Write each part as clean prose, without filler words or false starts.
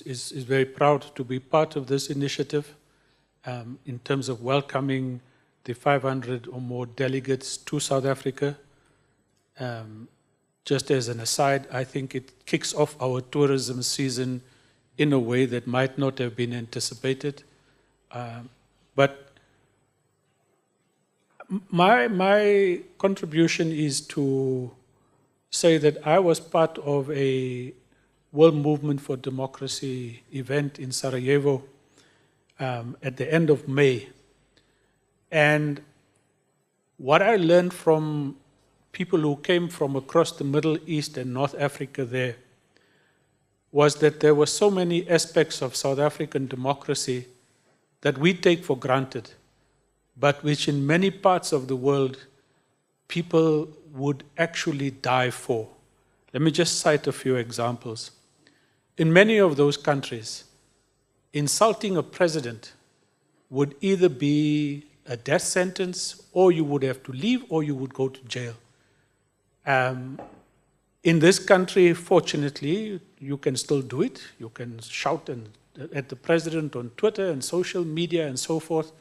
is very proud to be part of this initiative in terms of welcoming the 500 or more delegates to South Africa. Just as an aside, I think it kicks off our tourism season in a way that might not have been anticipated. But my contribution is to say that I was part of a World Movement for Democracy event in Sarajevo at the end of May. And what I learned from people who came from across the Middle East and North Africa there was that there were so many aspects of South African democracy that we take for granted, but which in many parts of the world people would actually die for. Let me just cite a few examples. In many of those countries, insulting a president would either be a death sentence, or you would have to leave, or you would go to jail. In this country, fortunately, you can still do it. You can shout at the president on Twitter and social media and so forth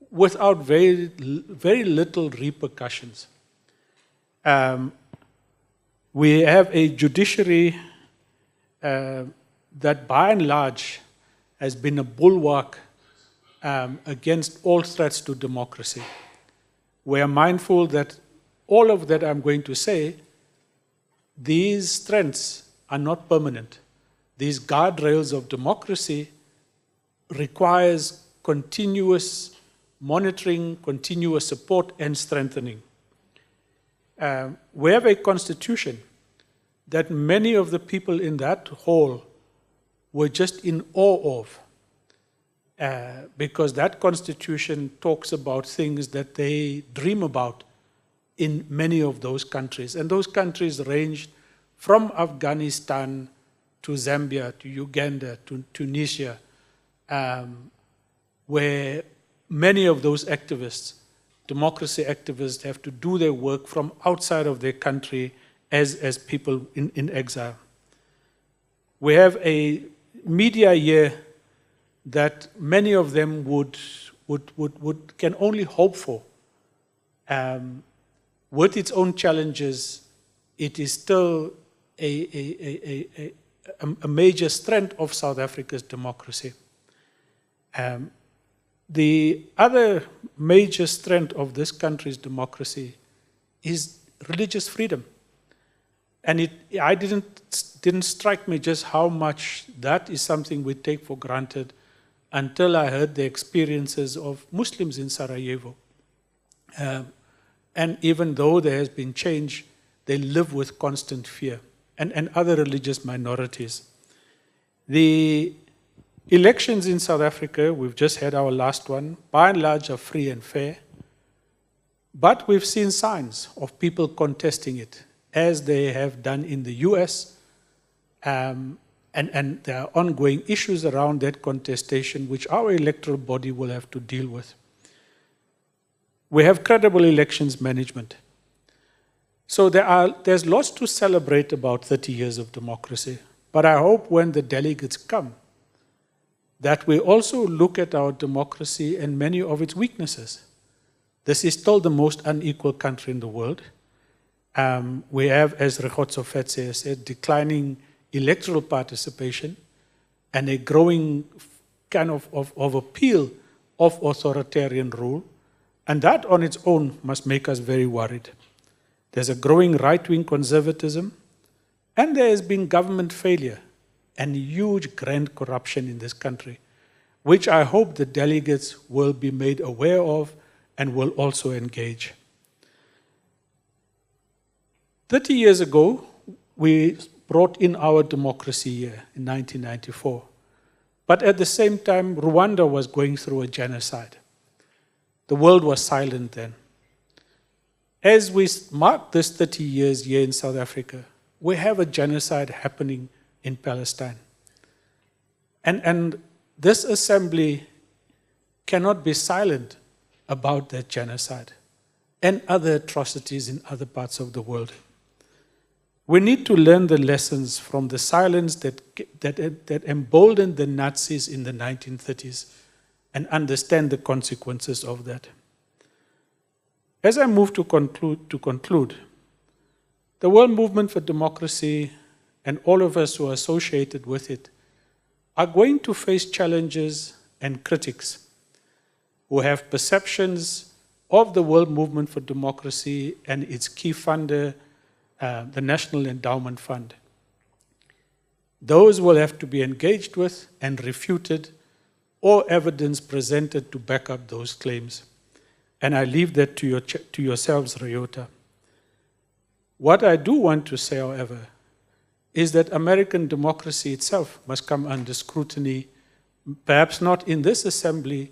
without very little repercussions. We have a judiciary that by and large has been a bulwark against all threats to democracy. We are mindful that all of that I'm going to say, these strengths are not permanent. These guardrails of democracy requires continuous monitoring, continuous support, and strengthening. We have a constitution that many of the people in that hall were just in awe of, because that constitution talks about things that they dream about in many of those countries. And those countries ranged from Afghanistan to Zambia, to Uganda, to Tunisia, where many of those activists, democracy activists, have to do their work from outside of their country as people in exile. We have a media year that many of them can only hope for. With its own challenges, it is still a major strength of South Africa's democracy. The other major strength of this country's democracy is religious freedom. And it didn't strike me just how much that is something we take for granted until I heard the experiences of Muslims in Sarajevo. And even though there has been change, they live with constant fear, and other religious minorities. The elections in South Africa, we've just had our last one, by and large are free and fair, but we've seen signs of people contesting it, as they have done in the US, and there are ongoing issues around that contestation, which our electoral body will have to deal with. We have credible elections management. So there's lots to celebrate about 30 years of democracy. But I hope when the delegates come, that we also look at our democracy and many of its weaknesses. This is still the most unequal country in the world. We have, as Ryota said, declining electoral participation and a growing kind of appeal of authoritarian rule. And that on its own must make us very worried. There's a growing right-wing conservatism, and there has been government failure and huge grand corruption in this country, which I hope the delegates will be made aware of and will also engage. 30 years ago, we brought in our democracy year in 1994. But at the same time, Rwanda was going through a genocide. The world was silent then. As we mark this 30 years here in South Africa, we have a genocide happening in Palestine. And this assembly cannot be silent about that genocide and other atrocities in other parts of the world. We need to learn the lessons from the silence that emboldened the Nazis in the 1930s and understand the consequences of that. As I move to conclude, the World Movement for Democracy and all of us who are associated with it are going to face challenges and critics who have perceptions of the World Movement for Democracy and its key funder, the National Endowment Fund. Those will have to be engaged with and refuted, or evidence presented to back up those claims. And I leave that to yourselves, Ryota. What I do want to say, however, is that American democracy itself must come under scrutiny, perhaps not in this assembly,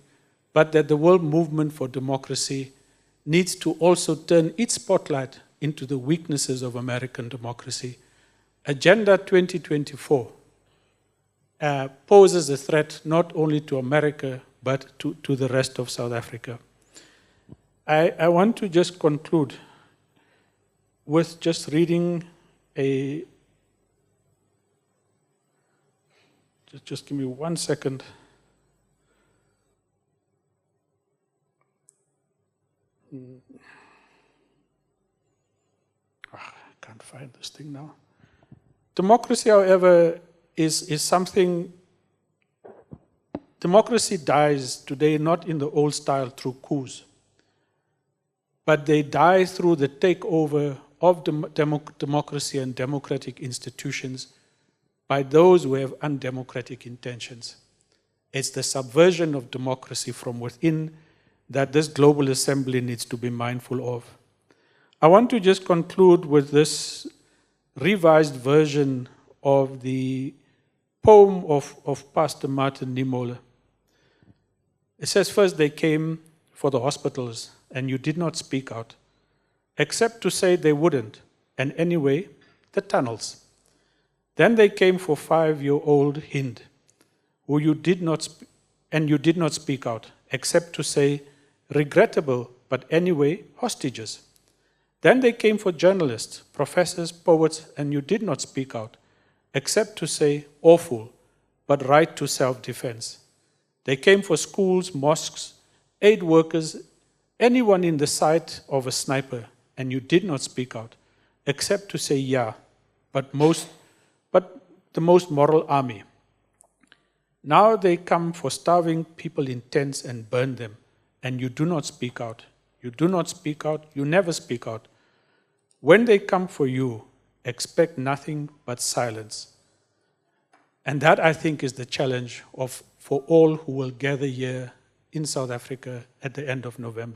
but that the World Movement for Democracy needs to also turn its spotlight into the weaknesses of American democracy. Agenda 2024 poses a threat not only to America, but to the rest of South Africa. I want to just conclude with just reading a... Just give me 1 second. I can't find this thing now. Democracy, however, is something... Democracy dies today not in the old style through coups, but they die through the takeover of democracy and democratic institutions by those who have undemocratic intentions. It's the subversion of democracy from within that this global assembly needs to be mindful of. I want to just conclude with this revised version of the poem of Pastor Martin Niemöller. It says, first they came for the hospitals and you did not speak out, except to say they wouldn't, and anyway, the tunnels. Then they came for 5-year-old Hind, who you did not speak out, except to say, regrettable, but anyway, hostages. Then they came for journalists, professors, poets, and you did not speak out, except to say, awful, but right to self-defense. They came for schools, mosques, aid workers, anyone in the sight of a sniper, and you did not speak out, except to say, yeah, but the most moral army. Now they come for starving people in tents and burn them, and you do not speak out. You do not speak out, you never speak out. When they come for you, expect nothing but silence. And that, I think, is the challenge for all who will gather here in South Africa at the end of November.